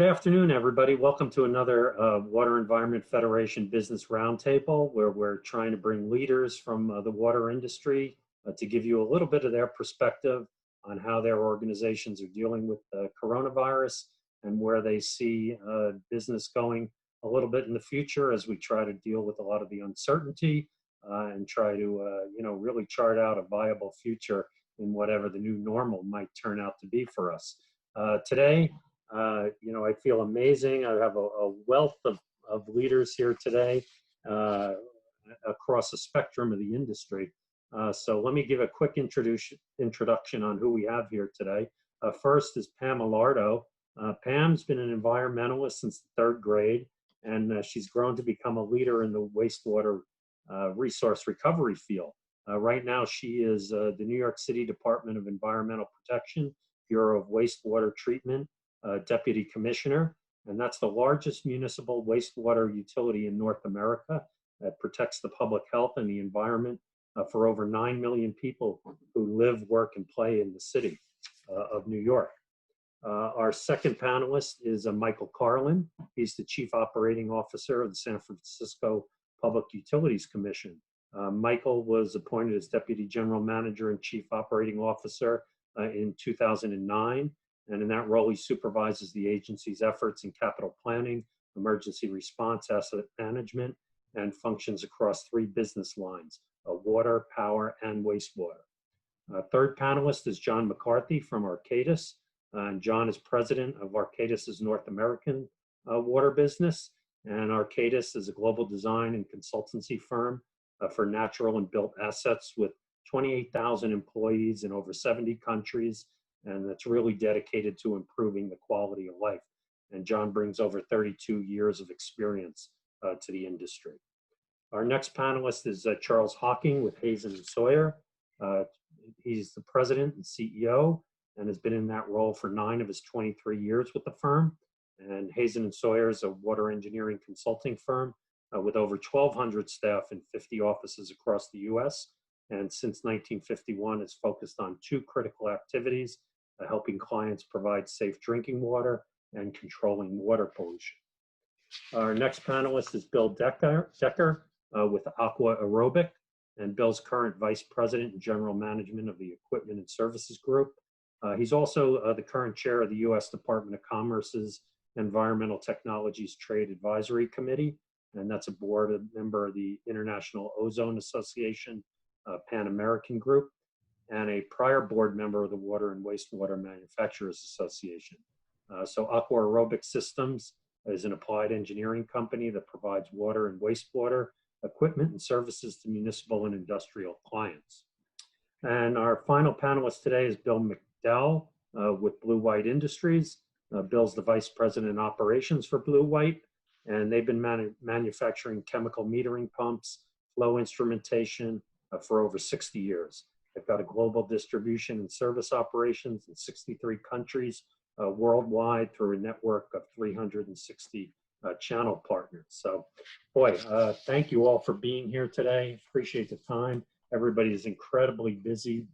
Good afternoon, everybody. Welcome to another Water Environment Federation Business Roundtable, where we're trying to bring leaders from the water industry to give you a little bit of their perspective on how their organizations are dealing with the coronavirus and where they see business going a little bit in the future as we try to deal with a lot of the uncertainty and try to, really chart out a viable future in whatever the new normal might turn out to be for us. Today, I feel amazing. I have a wealth of leaders here today across the spectrum of the industry. So let me give a quick introduction on who we have here today. First is Pam Elardo. Pam's been an environmentalist since the third grade, and she's grown to become a leader in the wastewater resource recovery field. Right now, she is the New York City Department of Environmental Protection, Bureau of Wastewater Treatment, Deputy Commissioner, and that's the largest municipal wastewater utility in North America that protects the public health and the environment for over 9 million people who live, work, and play in the city of New York. Our second panelist is Michael Carlin. He's the Chief Operating Officer of the San Francisco Public Utilities Commission. Michael was appointed as Deputy General Manager and Chief Operating Officer in 2009. And in that role, he supervises the agency's efforts in capital planning, emergency response, asset management, and functions across 3 business lines, water, power, and wastewater. Third panelist is John McCarthy from Arcadis. And John is president of Arcadis's North American water business. And Arcadis is a global design and consultancy firm for natural and built assets with 28,000 employees in over 70 countries. And that's really dedicated to improving the quality of life. And John brings over 32 years of experience to the industry. Our next panelist is Charles Hocking with Hazen and Sawyer. He's the president and CEO and has been in that role for 9 of his 23 years with the firm. And Hazen and Sawyer is a water engineering consulting firm with over 1,200 staff in 50 offices across the US. And since 1951 is focused on 2 critical activities: helping clients provide safe drinking water and controlling water pollution. Our next panelist is Bill Decker with Aqua Aerobic, and Bill's current Vice President and General Management of the Equipment and Services Group. He's also the current chair of the U.S. Department of Commerce's Environmental Technologies Trade Advisory Committee, and that's a board member of the International Ozone Association, Pan American Group, and a prior board member of the Water and Wastewater Manufacturers Association. So Aqua Aerobic Systems is an applied engineering company that provides water and wastewater equipment and services to municipal and industrial clients. And our final panelist today is Bill McDowell with Blue White Industries. Bill's the Vice President in Operations for Blue White, and they've been manufacturing chemical metering pumps, flow instrumentation for over 60 years. They've got a global distribution and service operations in 63 countries worldwide through a network of 360 channel partners. So, boy, thank you all for being here today. Appreciate the time. Everybody is incredibly busy,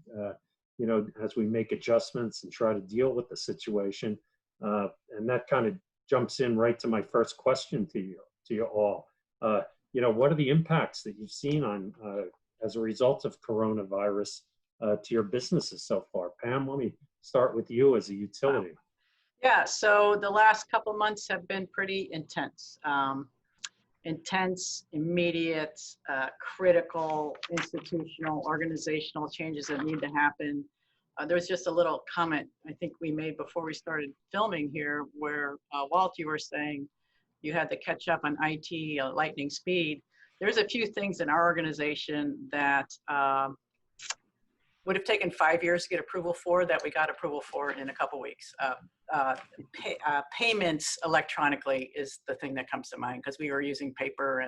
as we make adjustments and try to deal with the situation. And that kind of jumps in right to my first question to you all. What are the impacts that you've seen on as a result of coronavirus to your businesses so far? Pam, let me start with you as a utility. Yeah, so the last couple months have been pretty intense. Intense, immediate, critical, institutional, organizational changes that need to happen. There was just a little comment I think we made before we started filming here where, Walt, you were saying you had to catch up on IT lightning speed. There's a few things in our organization that would have taken 5 years to get approval for that we got approval for in a couple weeks. Payments electronically is the thing that comes to mind because we were using paper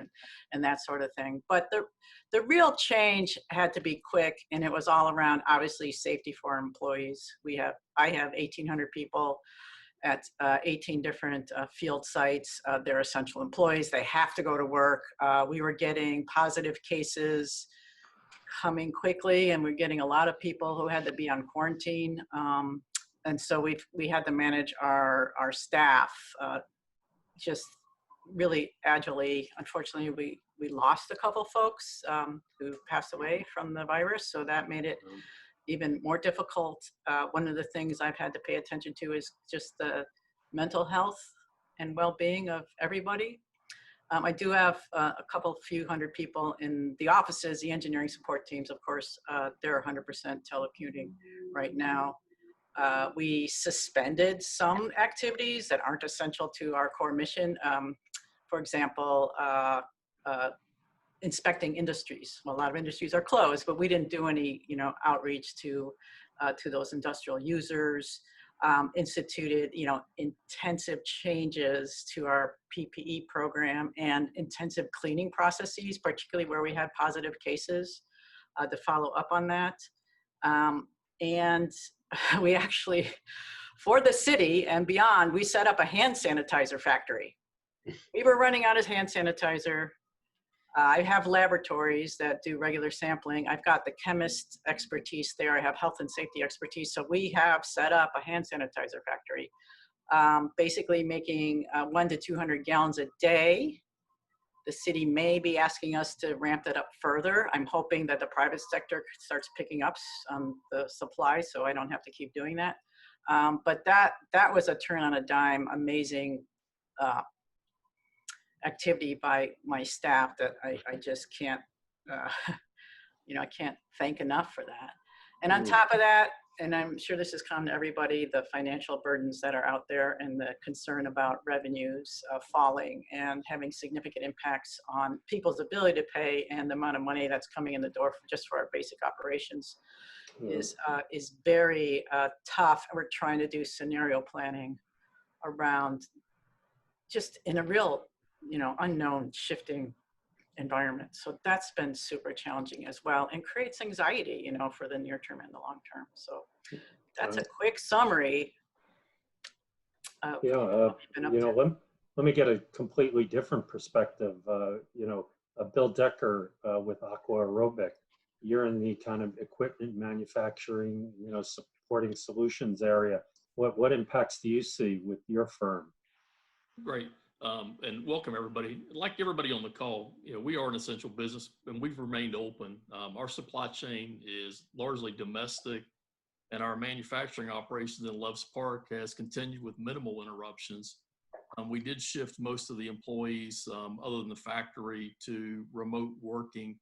and that sort of thing. But the real change had to be quick, and it was all around, obviously, safety for our employees. I have 1,800 people at 18 different field sites. They're essential employees. They have to go to work. We were getting positive cases coming quickly, and we're getting a lot of people who had to be on quarantine. And so we had to manage our staff just really agilely. Unfortunately, we lost a couple folks who passed away from the virus, so that made it even more difficult. One of the things I've had to pay attention to is just the mental health and well-being of everybody. I do have a few hundred people in the offices, the engineering support teams, of course, they're 100% telecommuting right now. We suspended some activities that aren't essential to our core mission. For example, inspecting industries. Well, a lot of industries are closed, but we didn't do any, outreach to those industrial users. Instituted, intensive changes to our PPE program and intensive cleaning processes, particularly where we had positive cases, to follow up on that. And we actually, for the city and beyond, we set up a hand sanitizer factory. We were running out of hand sanitizer. I have laboratories that do regular sampling. I've got the chemist expertise there. I have health and safety expertise. So we have set up a hand sanitizer factory, basically making 100 to 200 gallons a day. The city may be asking us to ramp that up further. I'm hoping that the private sector starts picking up the supply, so I don't have to keep doing that. But that was a turn on a dime, amazing activity by my staff that I just can't, I can't thank enough for that. And on top of that, and I'm sure this has come to everybody, the financial burdens that are out there and the concern about revenues falling and having significant impacts on people's ability to pay, and the amount of money that's coming in the door just for our basic operations is very tough. And we're trying to do scenario planning around just in a real, unknown shifting environment. So that's been super challenging as well, and creates anxiety, for the near term and the long term. So that's a quick summary. Let me get a completely different perspective. Bill Decker with Aqua Aerobic, you're in the kind of equipment manufacturing, supporting solutions area. What impacts do you see with your firm? Great. And welcome everybody. Like everybody on the call, we are an essential business and we've remained open. Our supply chain is largely domestic, and our manufacturing operations in Loves Park has continued with minimal interruptions. We did shift most of the employees, other than the factory, to remote working,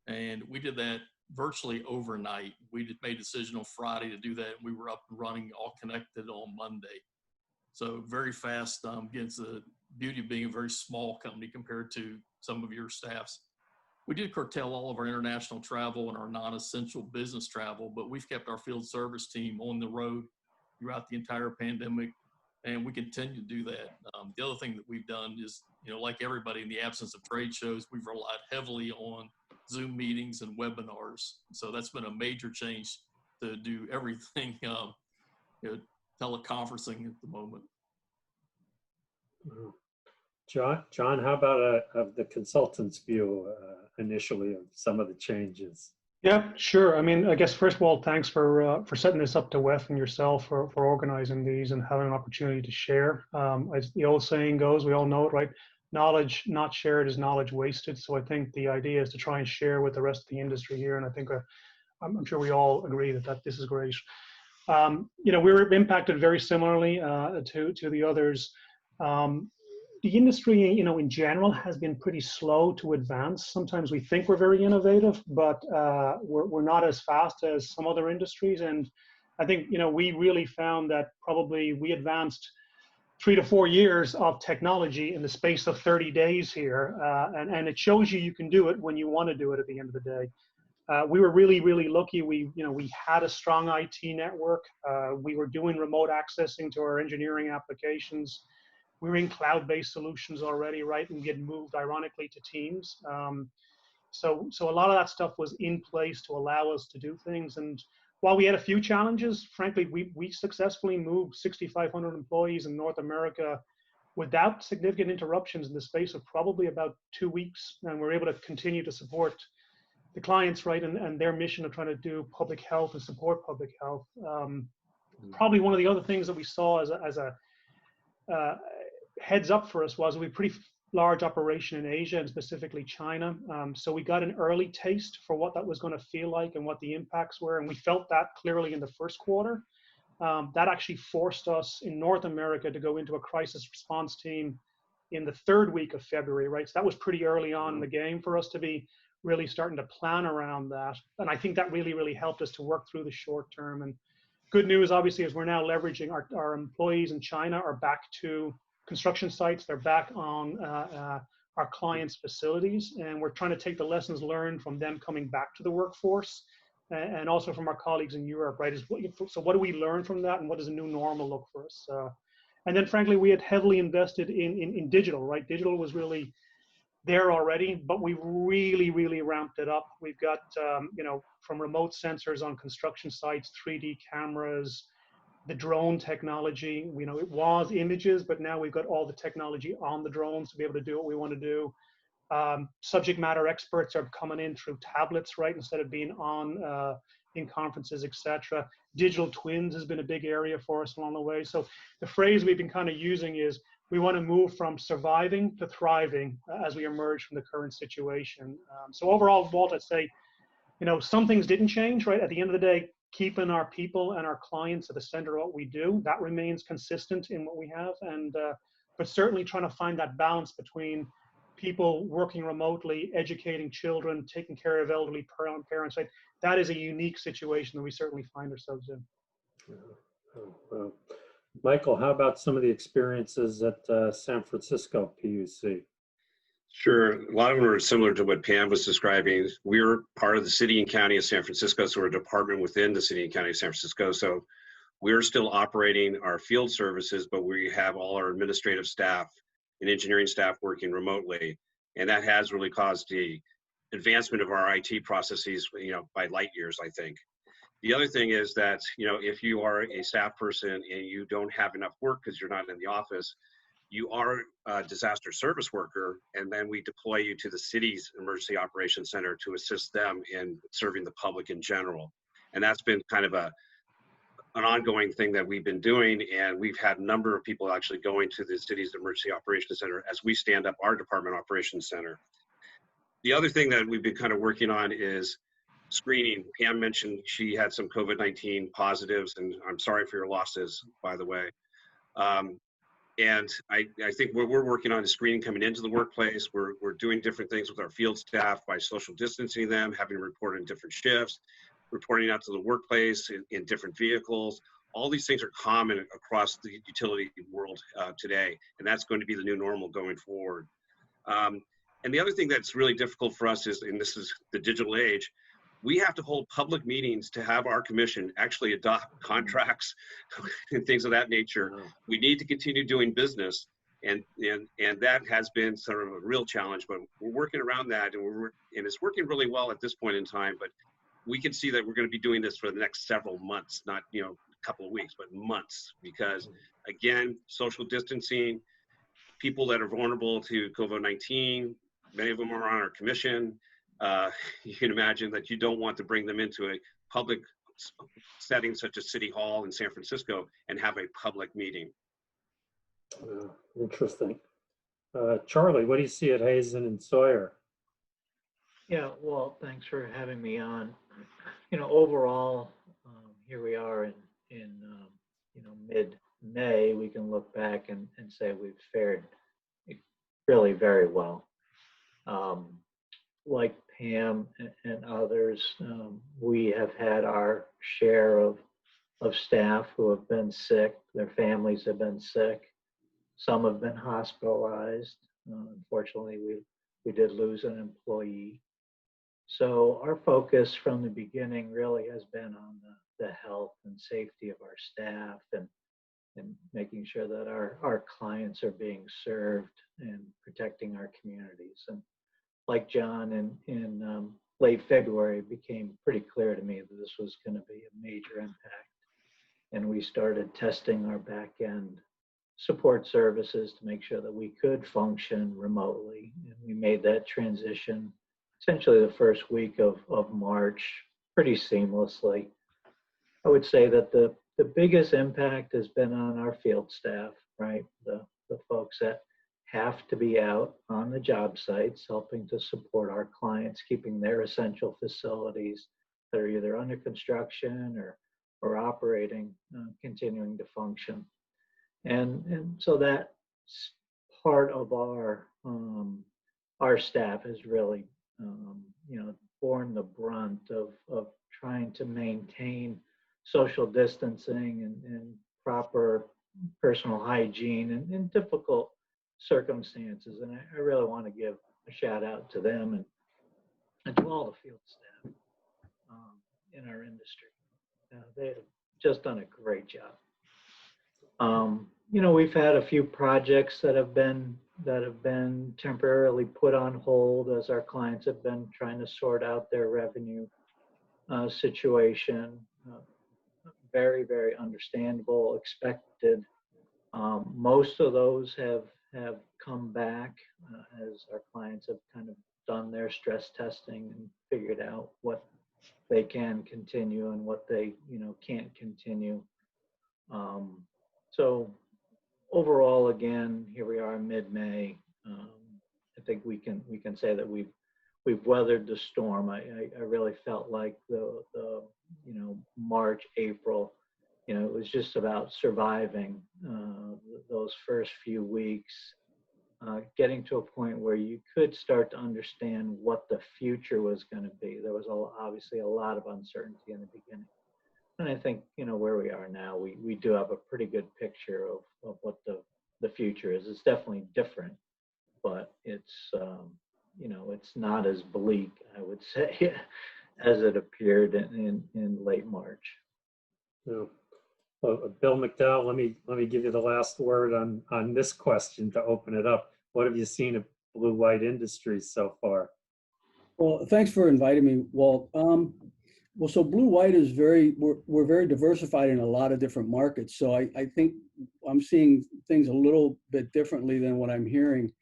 and we did that virtually overnight. We made a decision on Friday to do that, and we were up and running, all connected on Monday. So very fast, against the beauty of being a very small company compared to some of your staffs. We did curtail all of our international travel and our non-essential business travel, but we've kept our field service team on the road throughout the entire pandemic, and we continue to do that. The other thing that we've done is, like everybody, in the absence of trade shows, we've relied heavily on Zoom meetings and webinars. So that's been a major change to do everything, teleconferencing at the moment. John, how about the consultant's view initially of some of the changes? Yeah, sure. I mean, I guess first of all, thanks for setting this up to WEF and yourself for organizing these and having an opportunity to share. As the old saying goes, we all know it, right? Knowledge not shared is knowledge wasted. So I think the idea is to try and share with the rest of the industry here, and I think I'm sure we all agree that this is great. We were impacted very similarly to the others. The industry, in general, has been pretty slow to advance. Sometimes we think we're very innovative, but we're not as fast as some other industries. And I think, we really found that probably we advanced 3 to 4 years of technology in the space of 30 days here. And it shows you can do it when you want to do it at the end of the day. We were really, really lucky. We had a strong IT network. We were doing remote accessing to our engineering applications. We were in cloud-based solutions already, right? And getting moved, ironically, to Teams. So a lot of that stuff was in place to allow us to do things. And while we had a few challenges, frankly, we successfully moved 6,500 employees in North America without significant interruptions in the space of probably about 2 weeks. And we're able to continue to support the clients, right, and their mission of trying to do public health and support public health. Probably one of the other things that we saw as a heads up for us was we pretty large operation in Asia and specifically China. So we got an early taste for what that was going to feel like and what the impacts were. And we felt that clearly in the first quarter. That actually forced us in North America to go into a crisis response team in the third week of February, right? So that was pretty early on in the game for us to be really starting to plan around that. And I think that really helped us to work through the short term. And good news, obviously, is we're now leveraging our employees in China are back to construction sites. They're back on our clients' facilities. And we're trying to take the lessons learned from them coming back to the workforce and also from our colleagues in Europe, right? So what do we learn from that and what does a new normal look for us? And then frankly, we had heavily invested in digital, right? Digital was really there already, but we really ramped it up. We've got, from remote sensors on construction sites, 3D cameras, the drone technology, it was images, but now we've got all the technology on the drones to be able to do what we want to do. Subject matter experts are coming in through tablets, right? Instead of being on in conferences, etc. Digital twins has been a big area for us along the way. So the phrase we've been kind of using is we want to move from surviving to thriving as we emerge from the current situation. So overall, Walt, I'd say, some things didn't change, right? At the end of the day, keeping our people and our clients at the center of what we do, that remains consistent in what we have. And but certainly trying to find that balance between people working remotely, educating children, taking care of elderly parents, right? That is a unique situation that we certainly find ourselves in. Michael, how about some of the experiences at San Francisco PUC? Sure. A lot of them are similar to what Pam was describing. We're part of the city and county of San Francisco, so we're a department within the city and county of San Francisco. So we're still operating our field services, but we have all our administrative staff and engineering staff working remotely. And that has really caused the advancement of our IT processes, by light years, I think. The other thing is that, if you are a staff person and you don't have enough work because you're not in the office, you are a disaster service worker, and then we deploy you to the city's emergency operations center to assist them in serving the public in general. And that's been kind of an ongoing thing that we've been doing, and we've had a number of people actually going to the city's emergency operations center as we stand up our department operations center. The other thing that we've been kind of working on is screening. Pam mentioned she had some COVID-19 positives, and I'm sorry for your losses, by the way. And I think what we're working on is screening coming into the workplace. We're doing different things with our field staff by social distancing them, having them report in different shifts, reporting out to the workplace in different vehicles. All these things are common across the utility world today, and that's going to be the new normal going forward. And the other thing that's really difficult for us is, and this is the digital age, we have to hold public meetings to have our commission actually adopt contracts and things of that nature. We need to continue doing business, and that has been sort of a real challenge, but we're working around that, and it's working really well at this point in time. But we can see that we're going to be doing this for the next several months, not a couple of weeks, but months, because again, social distancing, people that are vulnerable to COVID-19, many of them are on our commission. You can imagine that you don't want to bring them into a public setting such as City Hall in San Francisco and have a public meeting. Interesting. Charlie, what do you see at Hazen and Sawyer? Yeah, Walt, thanks for having me on. Overall, here we are in mid-May. We can look back and say we've fared really very well. Like Pam and others, we have had our share of staff who have been sick. Their families have been sick. Some have been hospitalized. Unfortunately, we did lose an employee. So our focus from the beginning really has been on the health and safety of our staff and making sure that our clients are being served and protecting our communities. And like John, in late February, it became pretty clear to me that this was going to be a major impact. And we started testing our back end support services to make sure that we could function remotely. And we made that transition essentially the first week of March pretty seamlessly. I would say that the the biggest impact has been on our field staff, right? The folks that have to be out on the job sites helping to support our clients, keeping their essential facilities that are either under construction or operating, continuing to function. And so that part of our staff has really, borne the brunt of trying to maintain social distancing and proper personal hygiene in difficult circumstances. And I really want to give a shout out to them and to all the field staff in our industry. They have just done a great job. We've had a few projects that have been temporarily put on hold as our clients have been trying to sort out their revenue situation. Very, very understandable, expected. Most of those have come back as our clients have kind of done their stress testing and figured out what they can continue and what they can't continue. So overall, again, here we are mid-May. I think we can say that we've weathered the storm. I really felt like the March, April, it was just about surviving those first few weeks, getting to a point where you could start to understand what the future was going to be. There was obviously a lot of uncertainty in the beginning. And I think, where we are now, we do have a pretty good picture of what the future is. It's definitely different, but it's, it's not as bleak, I would say, as it appeared in late March. Yeah. Well, Bill McDowell, let me give you the last word on this question to open it up. What have you seen of Blue White Industries so far? Well, thanks for inviting me, Walt. Well, so Blue White is we're very diversified in a lot of different markets. So I think I'm seeing things a little bit differently than what I'm hearing.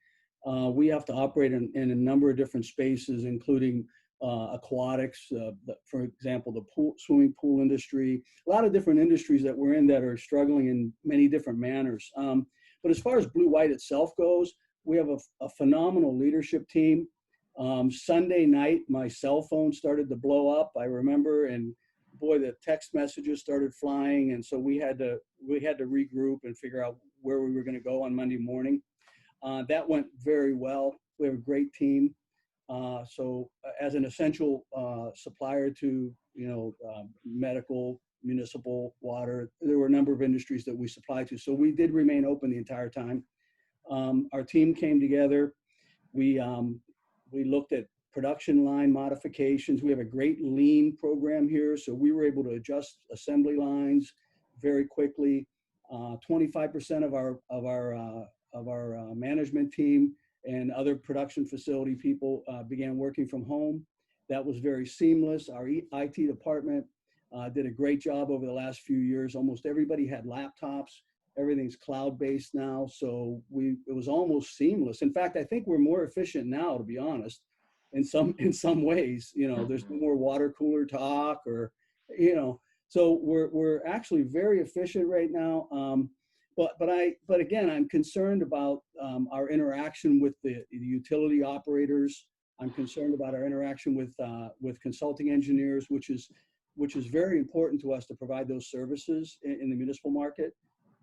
We have to operate in a number of different spaces, including aquatics, for example, the swimming pool industry, a lot of different industries that we're in that are struggling in many different manners. But as far as Blue White itself goes, we have a phenomenal leadership team. Sunday night, my cell phone started to blow up, I remember, and boy, the text messages started flying. And so we had to regroup and figure out where we were going to go on Monday morning. That went very well. We have a great team. So as an essential supplier to, medical, municipal, water, there were a number of industries that we supply to. So we did remain open the entire time. Our team came together. We looked at production line modifications. We have a great lean program here. So we were able to adjust assembly lines very quickly. 25% of our management team and other production facility people began working from home. That was very seamless. Our IT department did a great job over the last few years. Almost everybody had laptops. Everything's cloud-based now, so it was almost seamless. In fact, I think we're more efficient now, to be honest, in some ways. There's no more water cooler talk, or so we're actually very efficient right now. But again, I'm concerned about our interaction with the utility operators. I'm concerned about our interaction with consulting engineers, which is very important to us to provide those services in the municipal market.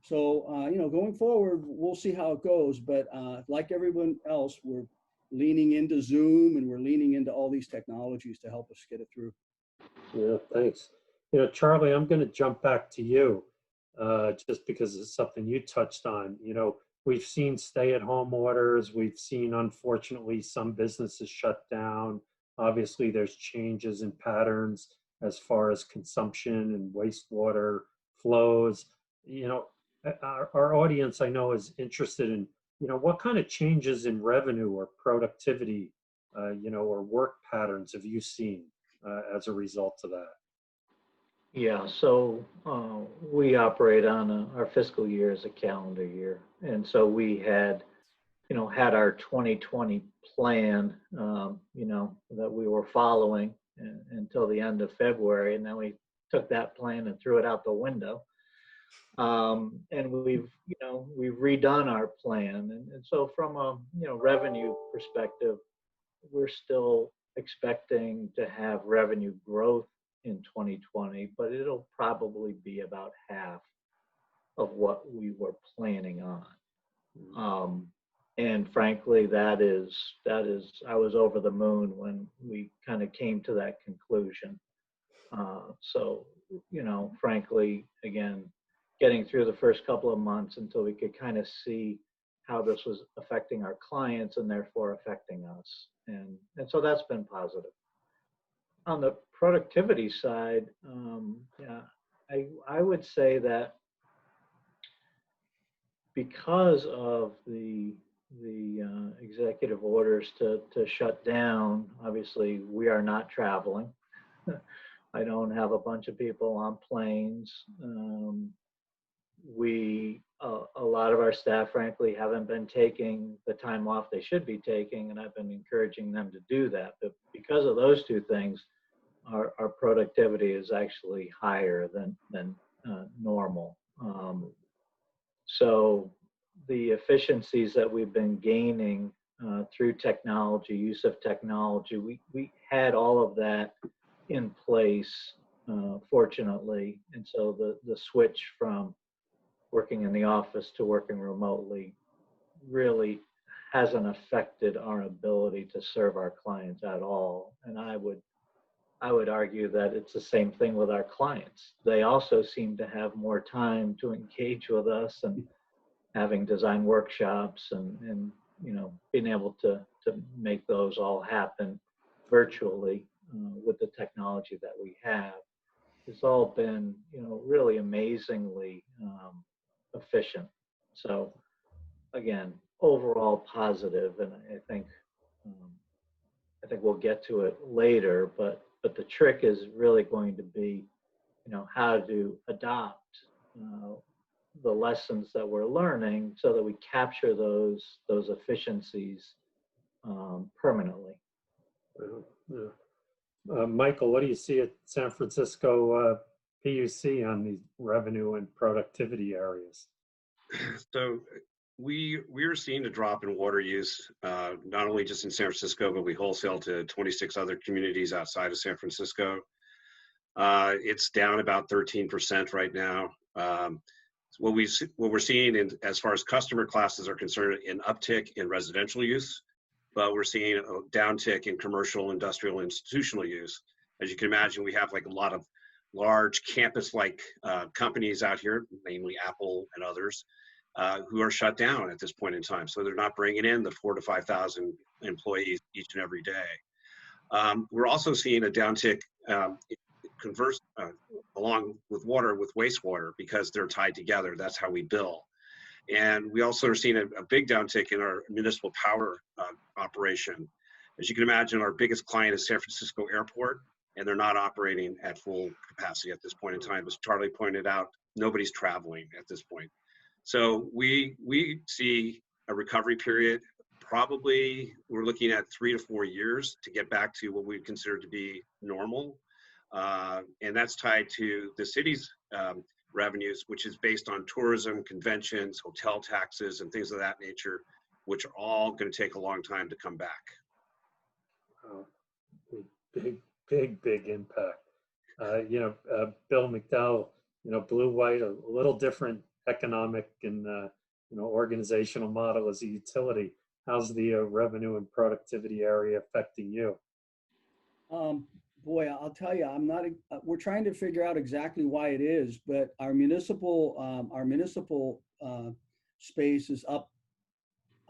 So, going forward, we'll see how it goes. But like everyone else, we're leaning into Zoom and we're leaning into all these technologies to help us get it through. Yeah, thanks. Charlie, I'm going to jump back to you just because it's something you touched on. We've seen stay-at-home orders. We've seen, unfortunately, some businesses shut down. Obviously, there's changes in patterns as far as consumption and wastewater flows. Our audience, I know, is interested in, what kind of changes in revenue or productivity, or work patterns have you seen as a result of that? Yeah, so we operate on our fiscal year as a calendar year. And so we had our 2020 plan, that we were following until the end of February. And then we took that plan and threw it out the window And we've redone our plan. And so from a, revenue perspective, we're still expecting to have revenue growth in 2020, but it'll probably be about half of what we were planning on. And frankly, that is, I was over the moon when we kind of came to that conclusion. So, frankly, again, getting through the first couple of months until we could kind of see how this was affecting our clients and therefore affecting us. And so that's been positive. On the productivity side, I would say that because of the executive orders to shut down, obviously we are not traveling. I don't have a bunch of people on planes. A lot of our staff, frankly, haven't been taking the time off they should be taking, and I've been encouraging them to do that. But because of those two things, our productivity is actually higher than normal. So the efficiencies that we've been gaining through technology, use of technology, we had all of that in place, fortunately. And so the switch from working in the office to working remotely really hasn't affected our ability to serve our clients at all. And I would argue that it's the same thing with our clients. They also seem to have more time to engage with us and having design workshops and being able to make those all happen virtually with the technology that we have. It's all been, really amazingly efficient. So again, overall positive, and I think we'll get to it later, but the trick is really going to be, how to adopt the lessons that we're learning so that we capture those efficiencies permanently. Michael, what do you see at San Francisco PUC on the revenue and productivity areas? So we're seeing a drop in water use, not only just in San Francisco, but we wholesale to 26 other communities outside of San Francisco. It's down about 13% right now. What we're seeing as far as customer classes are concerned, an uptick in residential use, but we're seeing a downtick in commercial, industrial, institutional use. As you can imagine, we have like a lot of large campus-like companies out here, namely Apple and others, who are shut down at this point in time. So they're not bringing in the 4,000 to 5,000 employees each and every day. We're also seeing a downtick along with water, with wastewater, because they're tied together. That's how we bill. And we also are seeing a big downtick in our municipal power operation. As you can imagine, our biggest client is San Francisco Airport, and they're not operating at full capacity at this point in time. As Charlie pointed out, nobody's traveling at this point. So we see a recovery period. Probably we're looking at 3 to 4 years to get back to what we consider to be normal. And that's tied to the city's revenues, which is based on tourism, conventions, hotel taxes, and things of that nature, which are all going to take a long time to come back. Big impact. Bill McDowell, Blue White, a little different economic and organizational model as a utility. How's the revenue and productivity area affecting you? Boy, I'll tell you, we're trying to figure out exactly why it is, but our municipal space is up.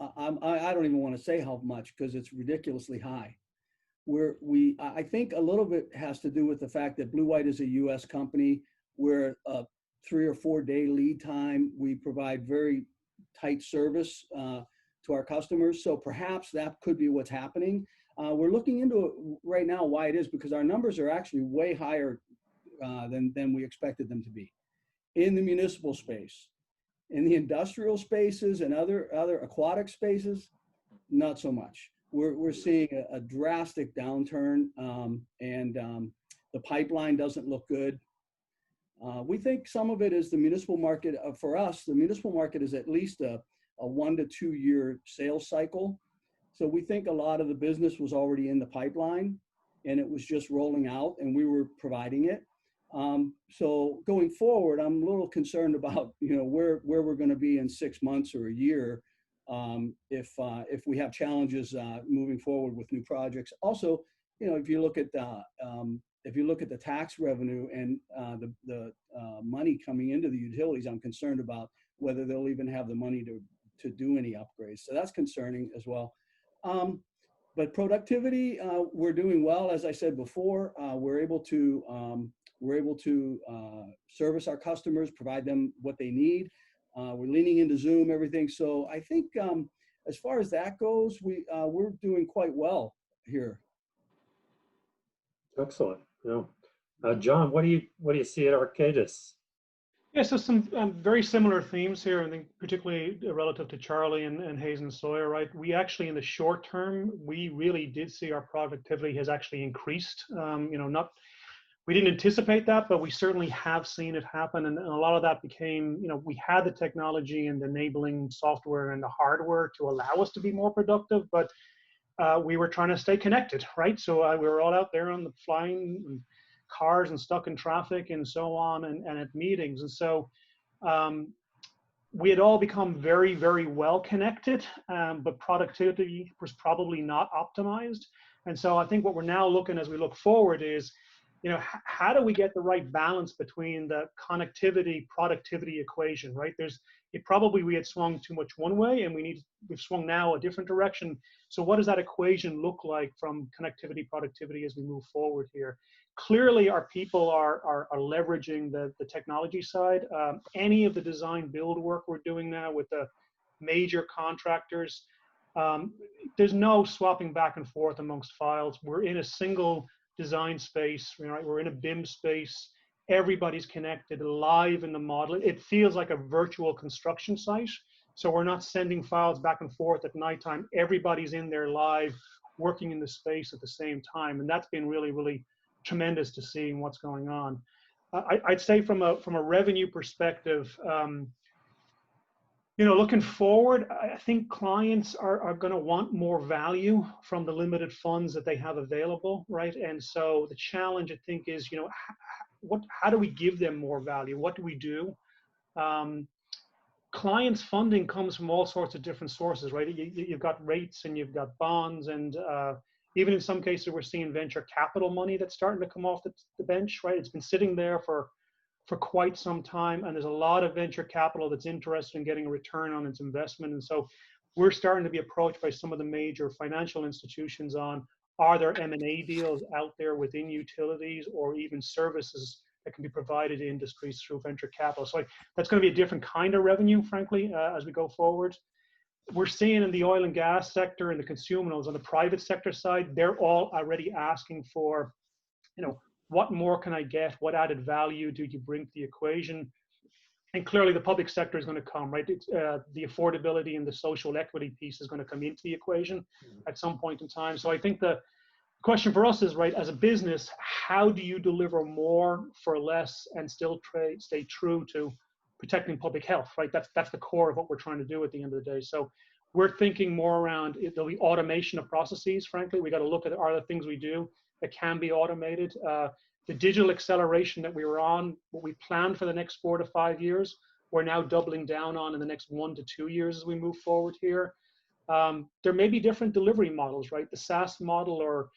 I don't even want to say how much because it's ridiculously high. I think a little bit has to do with the fact that Blue White is a U.S. company. We're a 3 or 4 day lead time. We provide very tight service to our customers. So perhaps that could be what's happening. We're looking into it right now why it is, because our numbers are actually way higher than we expected them to be in the municipal space. In the industrial spaces and other aquatic spaces, not so much. We're seeing a drastic downturn, and the pipeline doesn't look good. We think some of it is the municipal market. For us, the municipal market is at least a 1 to 2 year sales cycle. So we think a lot of the business was already in the pipeline and it was just rolling out and we were providing it. So going forward, I'm a little concerned about, where we're going to be in 6 months or a year if we have challenges moving forward with new projects. Also, if you look at the tax revenue and the money coming into the utilities, I'm concerned about whether they'll even have the money to do any upgrades. So that's concerning as well. But productivity, we're doing well. As I said before, we're able to service our customers, provide them what they need. We're leaning into Zoom, everything. So I think as far as that goes, we're doing quite well here. Excellent. John, what do you see at Arcadis? Yeah, so some very similar themes here, I think particularly relative to Charlie and Hazen and Sawyer, right? We actually, in the short term, we really did see our productivity has actually increased. We didn't anticipate that, but we certainly have seen it happen. And a lot of that became, we had the technology and the enabling software and the hardware to allow us to be more productive, but we were trying to stay connected, right? So we were all out there on the flying and cars and stuck in traffic and so on and at meetings. And so we had all become very, very well connected, but productivity was probably not optimized. And so I think what we're now looking as we look forward is, how do we get the right balance between the connectivity productivity equation, right? We had swung too much one way and we've swung now a different direction. So what does that equation look like from connectivity productivity as we move forward here? Clearly our people are leveraging the technology side. Any of the design build work we're doing now with the major contractors, there's no swapping back and forth amongst files. We're in a single design space, right? We're in a BIM space. Everybody's connected live in the model. It feels like a virtual construction site. So we're not sending files back and forth at nighttime. Everybody's in there live, working in the space at the same time. And that's been really, really tremendous to see what's going on. I'd say from a revenue perspective, looking forward, I think clients are going to want more value from the limited funds that they have available, right? And so the challenge, I think, is, how do we give them more value? What do we do? Clients' funding comes from all sorts of different sources, right? You've got rates and you've got bonds, and even in some cases, we're seeing venture capital money that's starting to come off the bench, right? It's been sitting there for quite some time, and there's a lot of venture capital that's interested in getting a return on its investment. And so we're starting to be approached by some of the major financial institutions on, are there M&A deals out there within utilities or even services that can be provided to industries through venture capital? So that's going to be a different kind of revenue, frankly, as we go forward. We're seeing in the oil and gas sector and the consumables on the private sector side, they're all already asking for, what more can I get? What added value do you bring to the equation? And clearly the public sector is going to come, right? The affordability and the social equity piece is going to come into the equation at some point in time. So I think the question for us is, right, as a business, how do you deliver more for less and still stay true to protecting public health, right? That's the core of what we're trying to do at the end of the day. So we're thinking more around, there'll be automation of processes, frankly. We got to look at, are the things we do that can be automated? The digital acceleration that we were on, what we planned for the next 4 to 5 years, we're now doubling down on in the next 1 to 2 years as we move forward here. There may be different delivery models, right? The SaaS model or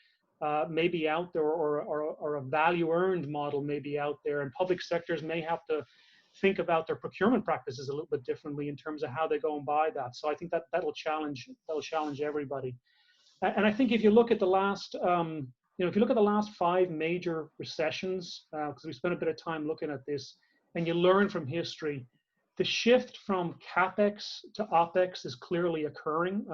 may be out there, or a value earned model may be out there, and public sectors may have to think about their procurement practices a little bit differently in terms of how they go and buy that. So I think that'll challenge everybody. And I think if you look at the last, if you look at the last 5 major recessions, because we spent a bit of time looking at this, and you learn from history, the shift from CapEx to OpEx is clearly occurring.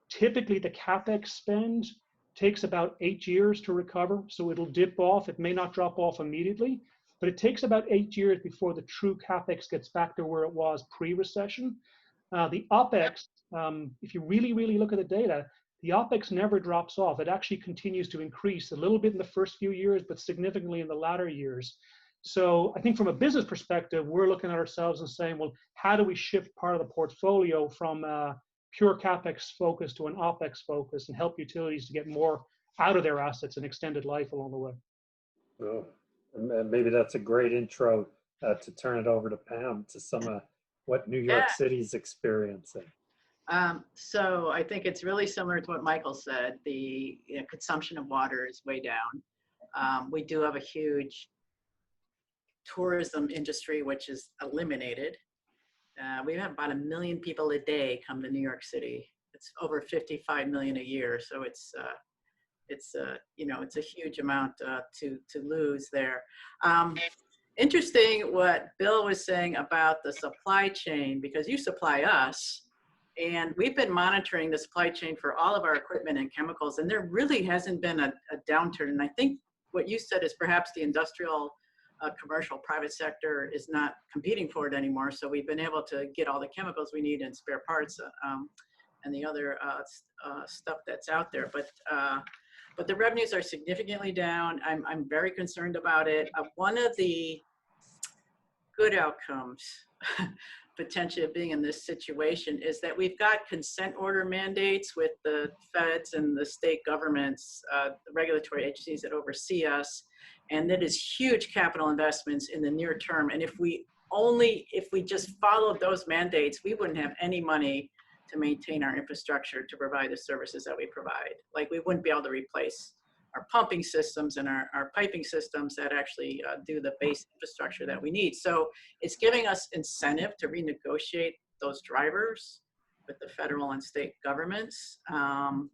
Typically, the CapEx spend takes about 8 years to recover, so it'll dip off. It may not drop off immediately, but it takes about 8 years before the true CapEx gets back to where it was pre-recession. The OpEx, if you really, really look at the data, the OpEx never drops off. It actually continues to increase a little bit in the first few years, but significantly in the latter years. So I think from a business perspective, we're looking at ourselves and saying, well, how do we shift part of the portfolio from a pure CapEx focus to an OpEx focus and help utilities to get more out of their assets and extended life along the way? Oh, and maybe that's a great intro to turn it over to Pam to some of what New York Yeah. City's experiencing. So I think it's really similar to what Michael said. The consumption of water is way down. We do have a huge tourism industry, which is eliminated. We have about 1 million people a day come to New York City. It's over 55 million a year. So it's a huge amount to lose there. Interesting what Bill was saying about the supply chain, because you supply us, and we've been monitoring the supply chain for all of our equipment and chemicals, and there really hasn't been a downturn. And I think what you said is perhaps the industrial, commercial, private sector is not competing for it anymore. So we've been able to get all the chemicals we need and spare parts and the other stuff that's out there. But the revenues are significantly down. I'm very concerned about it. One of the good outcomes potentially of being in this situation is that we've got consent order mandates with the feds and the state governments, the regulatory agencies that oversee us, and that is huge capital investments in the near term. And if we just followed those mandates, we wouldn't have any money to maintain our infrastructure to provide the services that we provide. Like, we wouldn't be able to replace our pumping systems and our piping systems that actually do the base infrastructure that we need. So it's giving us incentive to renegotiate those drivers with the federal and state governments, and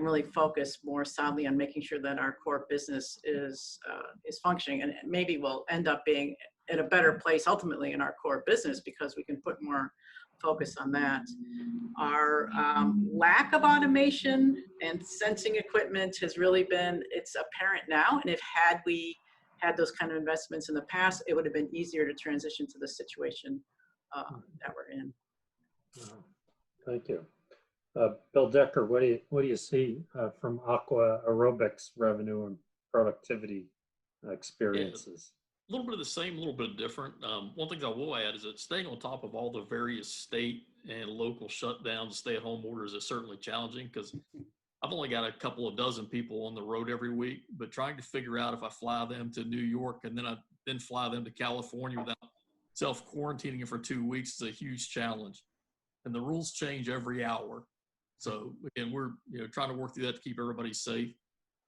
really focus more solidly on making sure that our core business is functioning. And maybe we'll end up being in a better place ultimately in our core business because we can put more focus on that. Our lack of automation and sensing equipment has really been, it's apparent now. And if had we had those kind of investments in the past, it would have been easier to transition to the situation that we're in. Thank you. Bill Decker, what do you see from Aqua Aerobics revenue and productivity experiences? A little bit of the same, a little bit different. One thing I will add is that staying on top of all the various state and local shutdowns, stay-at-home orders is certainly challenging because I've only got a couple of dozen people on the road every week, but trying to figure out if I fly them to New York and then I fly them to California without self-quarantining for 2 weeks is a huge challenge. And the rules change every hour. So again, we're trying to work through that to keep everybody safe.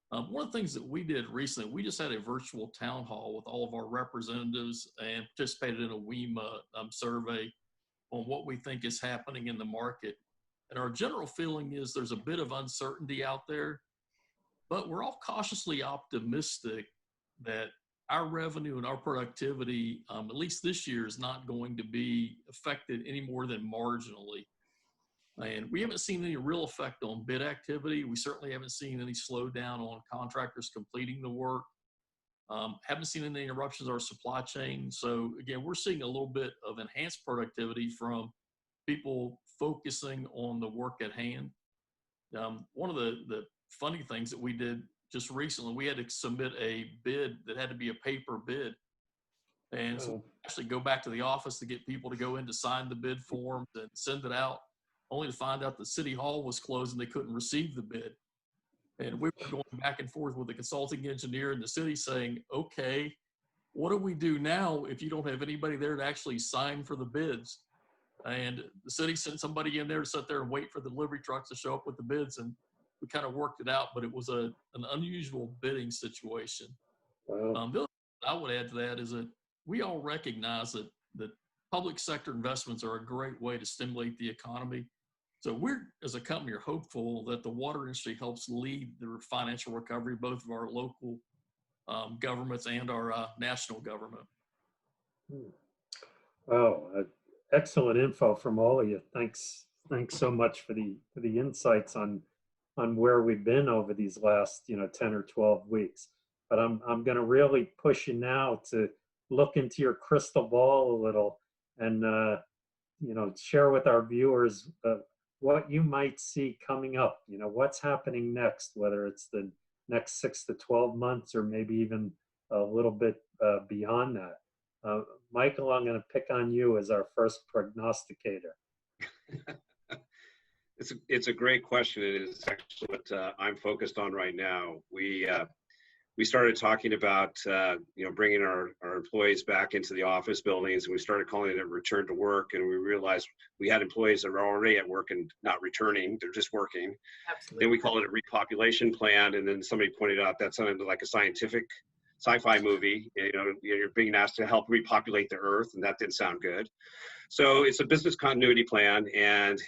One of the things that we did recently, we just had a virtual town hall with all of our representatives and participated in a WEMA survey on what we think is happening in the market. And our general feeling is there's a bit of uncertainty out there, but we're all cautiously optimistic that our revenue and our productivity, at least this year, is not going to be affected any more than marginally. And we haven't seen any real effect on bid activity. We certainly haven't seen any slowdown on contractors completing the work. Haven't seen any interruptions in our supply chain. So again, we're seeing a little bit of enhanced productivity from people focusing on the work at hand. One of the funny things that we did just recently, we had to submit a bid that had to be a paper bid. And so actually go back to the office to get people to go in to sign the bid forms and send it out, only to find out the city hall was closed and they couldn't receive the bid. And we were going back and forth with the consulting engineer in the city saying, okay, what do we do now if you don't have anybody there to actually sign for the bids? And the city sent somebody in there to sit there and wait for the delivery trucks to show up with the bids. And we kind of worked it out, but it was an unusual bidding situation. Wow. The other thing I would add to that is that we all recognize that public sector investments are a great way to stimulate the economy. So we're, as a company, are hopeful that the water industry helps lead the financial recovery, both of our local governments and our national government. Wow, excellent info from all of you. Thanks so much for the insights on where we've been over these last 10 or 12 weeks. But I'm going to really push you now to look into your crystal ball a little and share with our viewers what you might see coming up. What's happening next, whether it's the next 6 to 12 months or maybe even a little bit beyond that. Michael, I'm going to pick on you as our first prognosticator. It's a great question. It is actually what I'm focused on right now. We started talking about bringing our employees back into the office buildings, and we started calling it a return to work. And we realized we had employees that were already at work and not returning; they're just working. Absolutely. Then we called it a repopulation plan, and then somebody pointed out that sounded like a scientific sci-fi movie. You're being asked to help repopulate the earth, and that didn't sound good. So it's a business continuity plan, and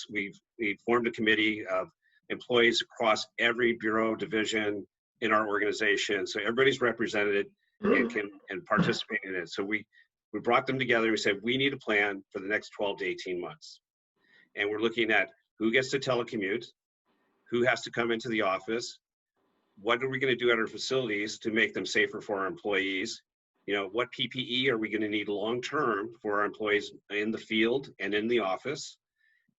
we've formed a committee of employees across every bureau division in our organization. So everybody's represented and can participate in it. So we brought them together. We said, we need a plan for the next 12 to 18 months. And we're looking at who gets to telecommute, who has to come into the office, what are we going to do at our facilities to make them safer for our employees? What PPE are we going to need long-term for our employees in the field and in the office?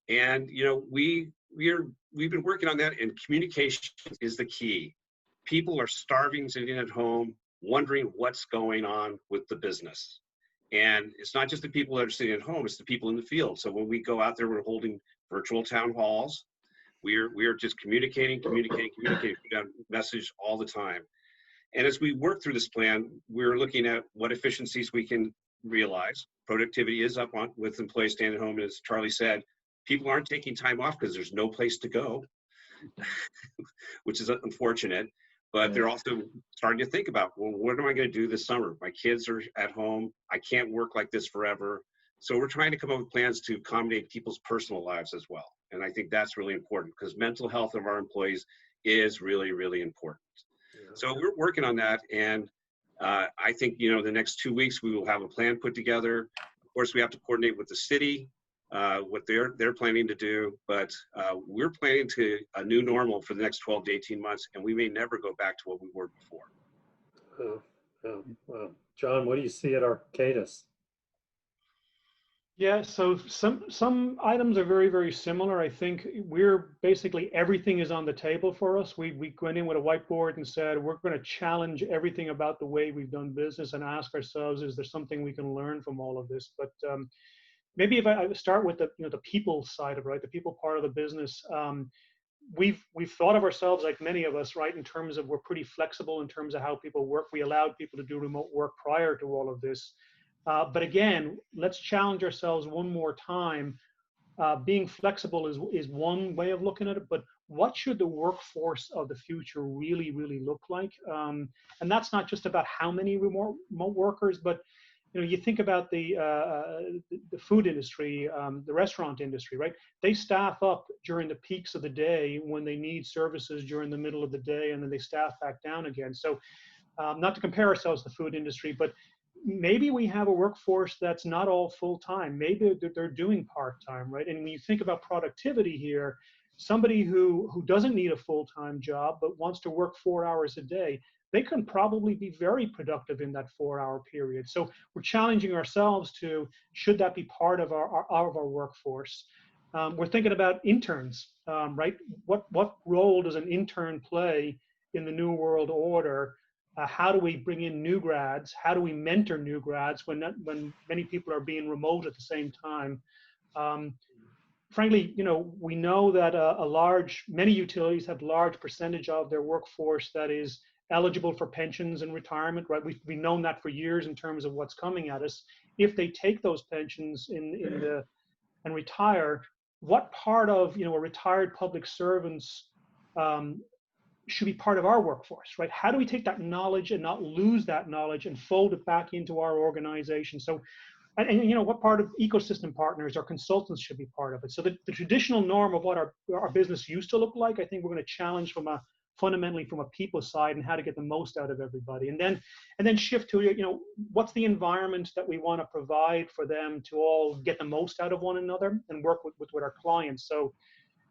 And, we've been working on that, and communication is the key. People are starving, sitting at home, wondering what's going on with the business. And it's not just the people that are sitting at home, it's the people in the field. So when we go out there, we're holding virtual town halls. We are just communicating, message all the time. And as we work through this plan, we're looking at what efficiencies we can realize. Productivity is up with employees staying at home. And as Charlie said, people aren't taking time off because there's no place to go, which is unfortunate. But they're also starting to think about, well, what am I going to do this summer? My kids are at home. I can't work like this forever. So we're trying to come up with plans to accommodate people's personal lives as well. And I think that's really important because mental health of our employees is really, really important. So we're working on that, and I think the next 2 weeks we will have a plan put together. Of course, we have to coordinate with the city, what they're planning to do, but we're planning to a new normal for the next 12 to 18 months, and we may never go back to what we were before. Well, John, what do you see at Arcadis? Yeah, so some items are very, very similar. I think we're basically, everything is on the table for us. We went in with a whiteboard and said, we're going to challenge everything about the way we've done business and ask ourselves, is there something we can learn from all of this? But maybe if I start with the people side of it, right, the people part of the business. We've thought of ourselves, like many of us, right, in terms of we're pretty flexible in terms of how people work. We allowed people to do remote work prior to all of this. But again, let's challenge ourselves one more time. Being flexible is one way of looking at it, but what should the workforce of the future really, really look like? And that's not just about how many remote workers, but you think about the food industry, the restaurant industry, right? They staff up during the peaks of the day when they need services during the middle of the day, and then they staff back down again. So not to compare ourselves to the food industry, but maybe we have a workforce that's not all full-time. Maybe they're doing part-time, right? And when you think about productivity here, somebody who doesn't need a full-time job but wants to work 4 hours a day, they can probably be very productive in that 4-hour period. So we're challenging ourselves to, should that be part of our workforce? We're thinking about interns, right? What role does an intern play in the new world order? How do we bring in new grads? How do we mentor new grads when many people are being remote at the same time? Frankly, we know that many utilities have large percentage of their workforce that is eligible for pensions and retirement, right? We've known that for years in terms of what's coming at us. If they take those pensions and retire, what part of a retired public servant's should be part of our workforce, right? How do we take that knowledge and not lose that knowledge and fold it back into our organization? So, and what part of ecosystem partners or consultants should be part of it? So the traditional norm of what our business used to look like, I think we're going to challenge fundamentally from a people side and how to get the most out of everybody. And then shift to, what's the environment that we want to provide for them to all get the most out of one another and work with our clients. So,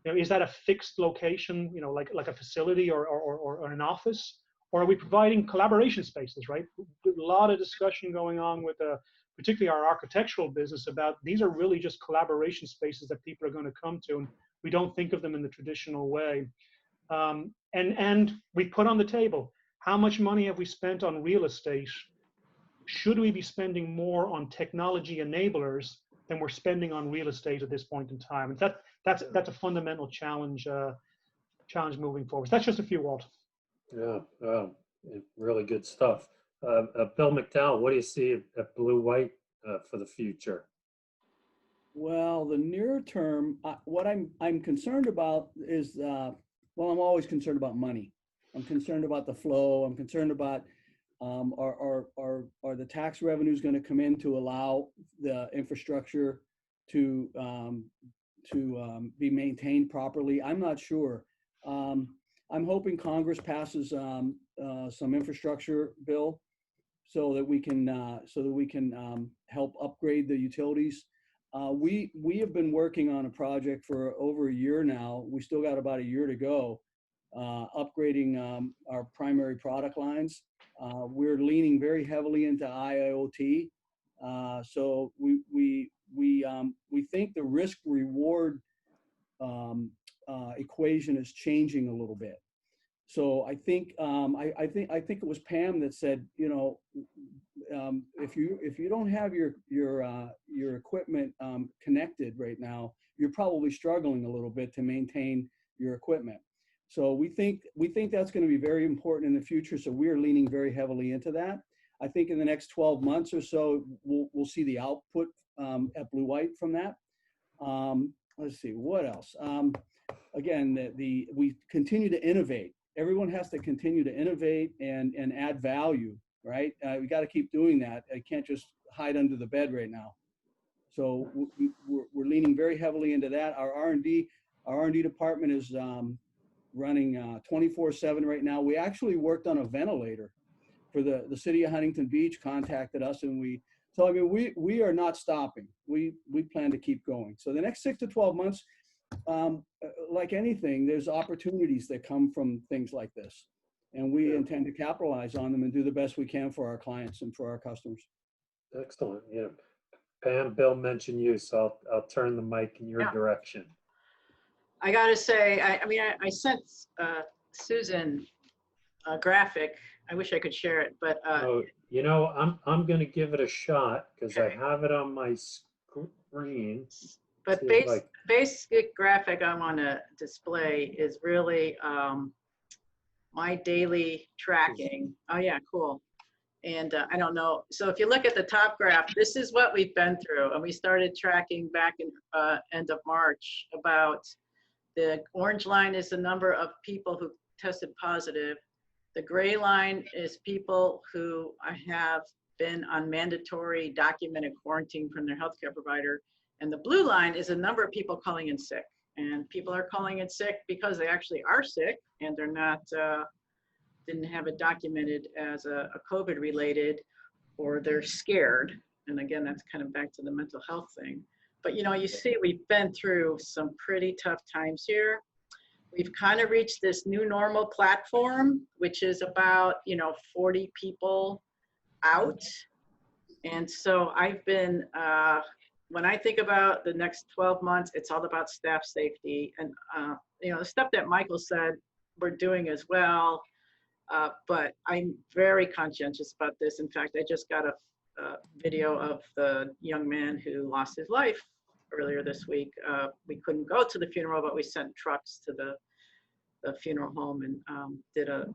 is that a fixed location, like a facility or an office? Or are we providing collaboration spaces, right? A lot of discussion going on with particularly our architectural business about these are really just collaboration spaces that people are going to come to, and we don't think of them in the traditional way. And we put on the table, how much money have we spent on real estate should we be spending more on technology enablers than we're spending on real estate at this point in time? And that's a fundamental challenge moving forward. So that's just a few, Walt. Yeah, really good stuff. Bill McDowell, what do you see at Blue White for the future? Well, the near term, what I'm concerned about is, well, I'm always concerned about money. I'm concerned about the flow. I'm concerned about are the tax revenues going to come in to allow the infrastructure to be maintained properly? I'm not sure. I'm hoping Congress passes some infrastructure bill so that we can help upgrade the utilities. We have been working on a project for over a year now. We still got about a year to go, upgrading our primary product lines. We're leaning very heavily into IoT. So we think the risk reward equation is changing a little bit. So I think I think it was Pam that said, you know, if you don't have your equipment connected right now, you're probably struggling a little bit to maintain your equipment. So we think that's going to be very important in the future. So we are leaning very heavily into that. I think in the next 12 months or so, we'll see the output at Blue White from that. Let's see what else. Again, we continue to innovate. Everyone has to continue to innovate and add value, right? We got to keep doing that. I can't just hide under the bed right now. So we're leaning very heavily into that. Our R&D department is running 24/7 right now. We actually worked on a ventilator for the city of Huntington Beach, contacted us, and we are not stopping. We plan to keep going. So the next 6 to 12 months, like anything, there's opportunities that come from things like this, and we intend to capitalize on them and do the best we can for our clients and for our customers. Excellent. Yeah, Pam, Bill mentioned you, so I'll turn the mic in your direction. I gotta say, I sent Susan a graphic. I wish I could share it, but oh, you know, I'm going to give it a shot because I have it on my screen. But basic graphic I want to display is really my daily tracking. Oh yeah, cool. And I don't know. So if you look at the top graph, this is what we've been through, and we started tracking back in end of March. About the orange line is the number of people who tested positive. The gray line is people who have been on mandatory documented quarantine from their healthcare provider. And the blue line is the number of people calling in sick. And people are calling in sick because they actually are sick and they're not, didn't have it documented as a COVID related, or they're scared. And again, that's kind of back to the mental health thing. But you know, you see, we've been through some pretty tough times here. We've kind of reached this new normal platform, which is about, 40 people out. And so I've been, when I think about the next 12 months, it's all about staff safety. And, the stuff that Michael said, we're doing as well. But I'm very conscientious about this. In fact, I just got a video of the young man who lost his life earlier this week. We couldn't go to the funeral, but we sent trucks to the funeral home and did a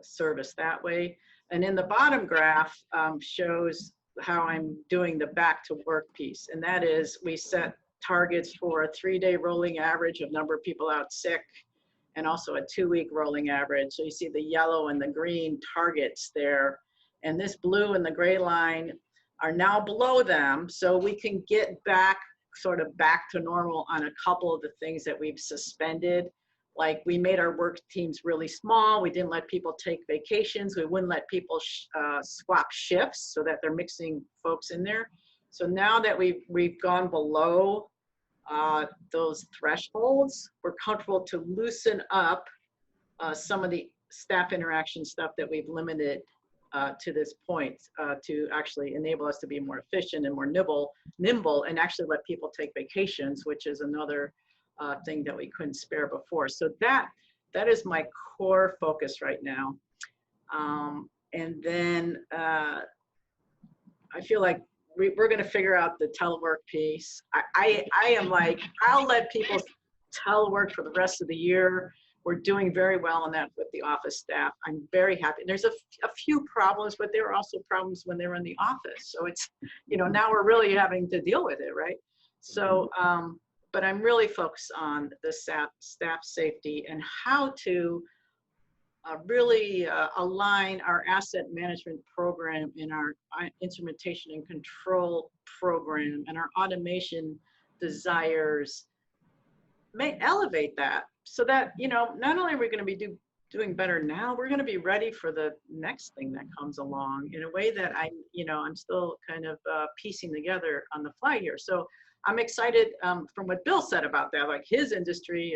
service that way. And in the bottom graph shows how I'm doing the back to work piece. And that is, we set targets for a 3-day rolling average of number of people out sick, and also a 2-week rolling average. So you see the yellow and the green targets there. And this blue and the gray line are now below them. So we can get back to normal on a couple of the things that we've suspended. Like, we made our work teams really small. We didn't let people take vacations. We wouldn't let people swap shifts so that they're mixing folks in there. So now that we've gone below those thresholds, we're comfortable to loosen up some of the staff interaction stuff that we've limited to this point to actually enable us to be more efficient and more nimble, and actually let people take vacations, which is another thing that we couldn't spare before. So that is my core focus right now. And then I feel like we're going to figure out the telework piece. I am like, I'll let people telework for the rest of the year. We're doing very well on that with the office staff. I'm very happy. There's a few problems, but there are also problems when they're in the office. So it's, now we're really having to deal with it, right? So, but I'm really focused on the staff safety and how to really align our asset management program and our instrumentation and control program and our automation desires, may elevate that so that, not only are we going to be doing better now, we're going to be ready for the next thing that comes along in a way that I'm still kind of piecing together on the fly here. So I'm excited from what Bill said about that, like his industry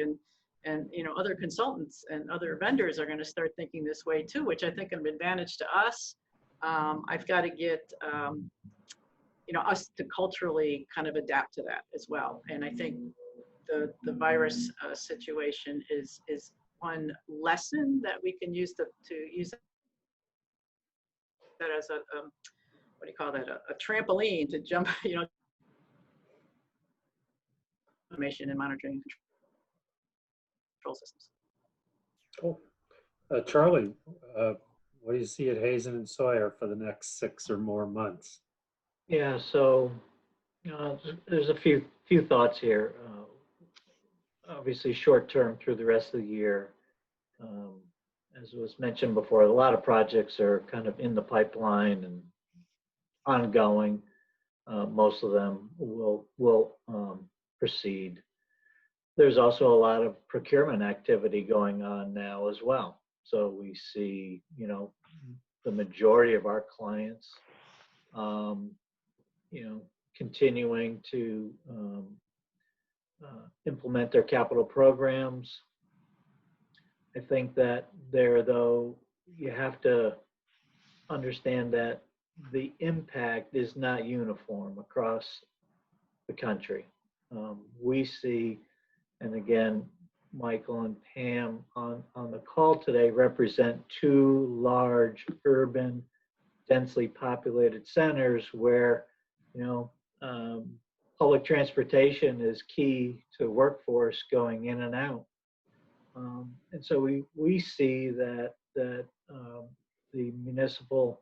and other consultants and other vendors are going to start thinking this way too, which I think is an advantage to us. I've got to get us to culturally kind of adapt to that as well. And I think the virus situation is one lesson that we can use to use that as a what do you call that, a trampoline to jump, automation and monitoring and control systems. Cool. Charlie, what do you see at Hazen and Sawyer for the next 6 or more months? Yeah, so there's a few thoughts here. Obviously, short term through the rest of the year, as was mentioned before, a lot of projects are kind of in the pipeline and ongoing. Most of them will proceed. There's also a lot of procurement activity going on now as well. So we see, the majority of our clients, continuing to implement their capital programs. I think that though, you have to understand that the impact is not uniform across the country. We see, and again, Michael and Pam on the call today represent 2 large urban, densely populated centers where, public transportation is key to workforce going in and out. And so we see that the municipal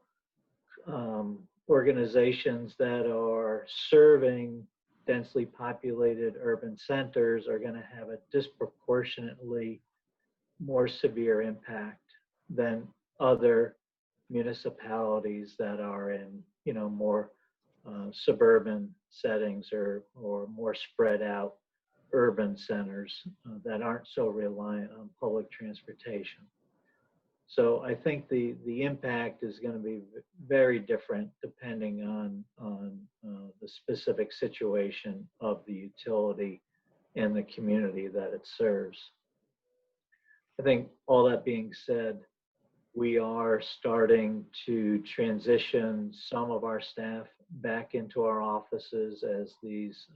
organizations that are serving densely populated urban centers are going to have a disproportionately more severe impact than other municipalities that are in, more suburban settings or more spread out urban centers that aren't so reliant on public transportation. So I think the impact is going to be very different depending on the specific situation of the utility and the community that it serves. I think all that being said, we are starting to transition some of our staff back into our offices as these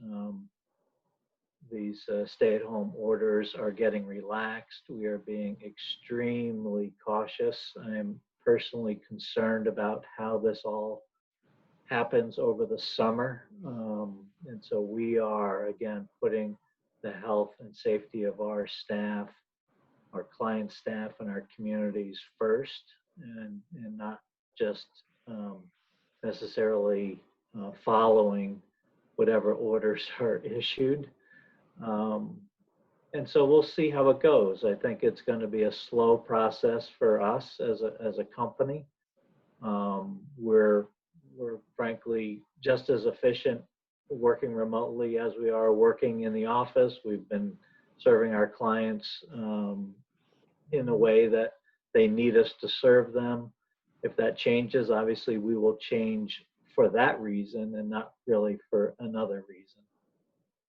stay-at-home orders are getting relaxed. We are being extremely cautious. I am personally concerned about how this all happens over the summer. And so we are, again, putting the health and safety of our staff, our client staff, and our communities first, and not just necessarily following whatever orders are issued. And so we'll see how it goes. I think it's going to be a slow process for us as a company. We're frankly just as efficient working remotely as we are working in the office. We've been serving our clients in a way that they need us to serve them. If that changes, obviously we will change for that reason and not really for another reason.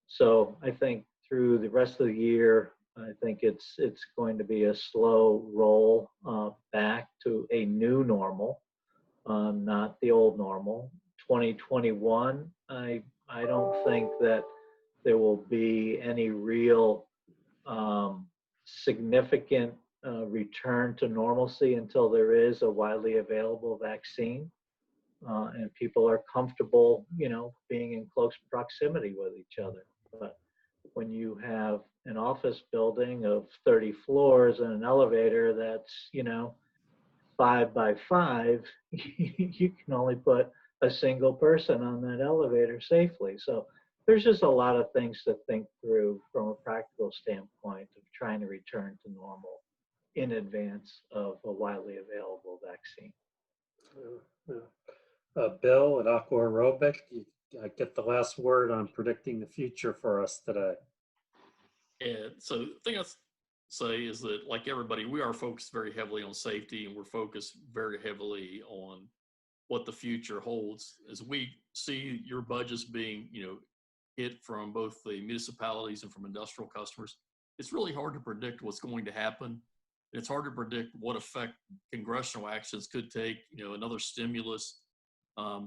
So I think through the rest of the year, I think it's going to be a slow roll back to a new normal, not the old normal. 2021, I don't think that there will be any real significant return to normalcy until there is a widely available vaccine. And people are comfortable, being in close proximity with each other. But when you have an office building of 30 floors and an elevator that's, 5 by 5, you can only put a single person on that elevator safely. So there's just a lot of things to think through from a practical standpoint of trying to return to normal in advance of a widely available vaccine. Bill at Aqua Aerobic, you get the last word on predicting the future for us today. And so the thing I'd say is that, like everybody, we are focused very heavily on safety, and we're focused very heavily on what the future holds. As we see your budgets being, hit from both the municipalities and from industrial customers, it's really hard to predict what's going to happen. It's hard to predict what effect congressional actions could take, another stimulus.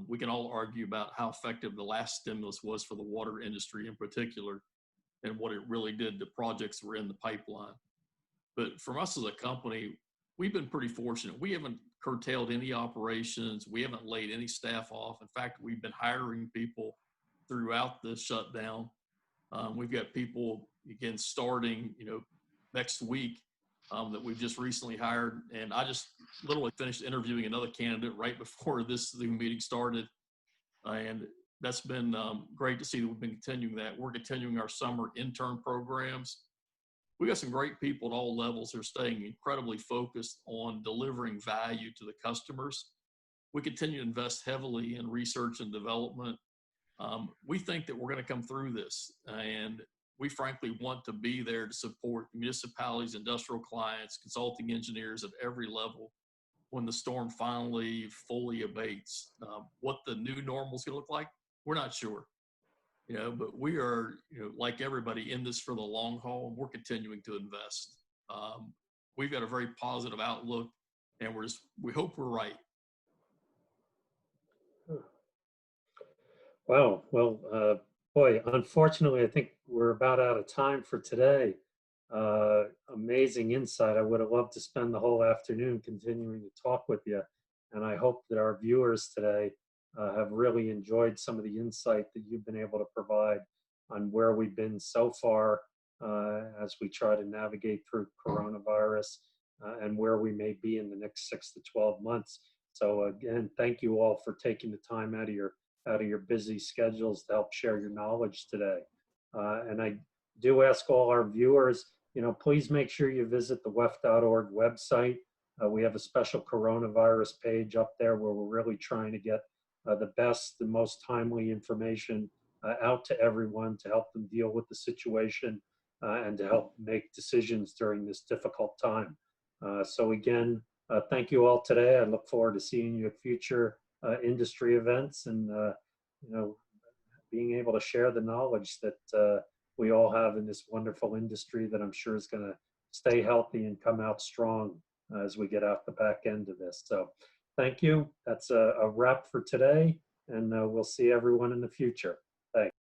We can all argue about how effective the last stimulus was for the water industry in particular, and what it really did to projects that were in the pipeline. But from us as a company, we've been pretty fortunate. We haven't curtailed any operations. We haven't laid any staff off. In fact, we've been hiring people throughout the shutdown. We've got people, again, starting, next week that we've just recently hired. And I just literally finished interviewing another candidate right before this Zoom meeting started. And that's been great to see that we've been continuing that. We're continuing our summer intern programs. We got some great people at all levels who are staying incredibly focused on delivering value to the customers. We continue to invest heavily in research and development. We think that we're going to come through this, and we frankly want to be there to support municipalities, industrial clients, consulting engineers at every level when the storm finally fully abates. What the new normal is going to look like, we're not sure. But we are, like everybody, in this for the long haul, and we're continuing to invest. We've got a very positive outlook, and we hope we're right. Wow. Well, boy, unfortunately, I think we're about out of time for today. Amazing insight. I would have loved to spend the whole afternoon continuing to talk with you. And I hope that our viewers today have really enjoyed some of the insight that you've been able to provide on where we've been so far as we try to navigate through coronavirus and where we may be in the next 6 to 12 months. So again, thank you all for taking the time out of your busy schedules to help share your knowledge today. And I do ask all our viewers, please make sure you visit the WEF.org website. We have a special coronavirus page up there where we're really trying to get the best and most timely information out to everyone to help them deal with the situation and to help make decisions during this difficult time. So again, thank you all today. I look forward to seeing you at future industry events and being able to share the knowledge that we all have in this wonderful industry that I'm sure is going to stay healthy and come out strong as we get out the back end of this. So thank you. That's a wrap for today, and we'll see everyone in the future. Thanks.